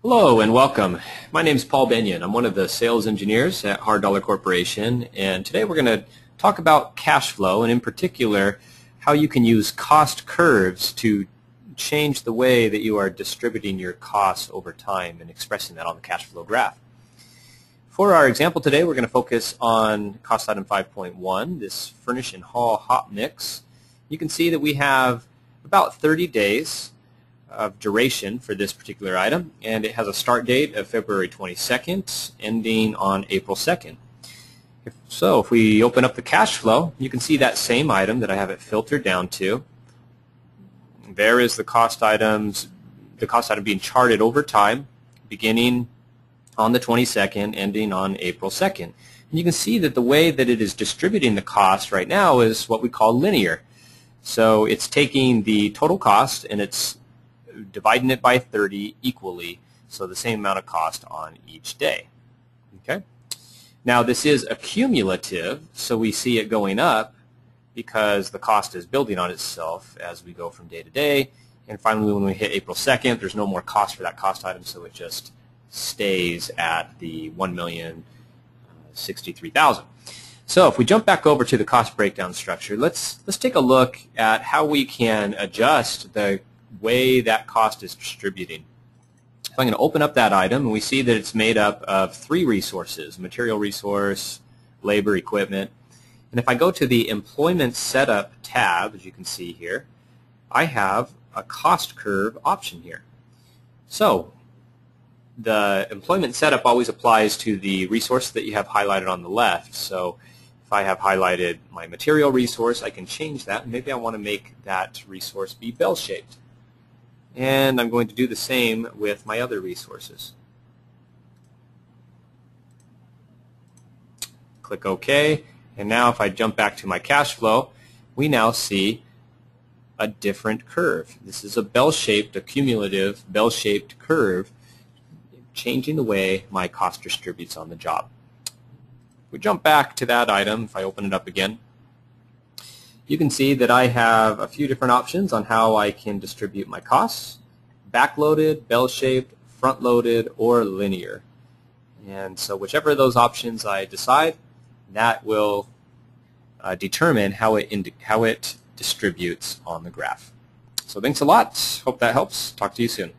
Hello and welcome. My name is Paul Benyon. I'm one of the sales engineers at Hard Dollar Corporation, and today we're going to talk about cash flow, and in particular how you can use cost curves to change the way that you are distributing your costs over time and expressing that on the cash flow graph. For our example today, we're going to focus on cost item 5.1, this furnish and haul hot mix. You can see that we have about 30 days of duration for this particular item, and it has a start date of February 22nd, ending on April 2nd. If we open up the cash flow, you can see that same item that I have it filtered down to. There is the cost item being charted over time, beginning on the 22nd, ending on April 2nd. And you can see that the way that it is distributing the cost right now is what we call linear. So it's taking the total cost and it's dividing it by 30 equally, so the same amount of cost on each day. Okay. Now this is accumulative, so we see it going up because the cost is building on itself as we go from day to day, and finally when we hit April 2nd, there's no more cost for that cost item, so it just stays at the 1,063,000. So if we jump back over to the cost breakdown structure, let's take a look at how we can adjust the way that cost is distributing. So I'm going to open up that item, and we see that it's made up of three resources: material resource, labor, equipment. And if I go to the employment setup tab, as you can see here, I have a cost curve option here. So the employment setup always applies to the resource that you have highlighted on the left. So if I have highlighted my material resource, I can change that. Maybe I want to make that resource be bell-shaped. And I'm going to do the same with my other resources. Click OK. And now if I jump back to my cash flow, we now see a different curve. This is a bell-shaped, a cumulative bell-shaped curve, changing the way my cost distributes on the job. If we jump back to that item, if I open it up again, you can see that I have a few different options on how I can distribute my costs: backloaded, bell-shaped, front-loaded, or linear. And so whichever of those options I decide, that will determine how it distributes on the graph. So thanks a lot. Hope that helps. Talk to you soon.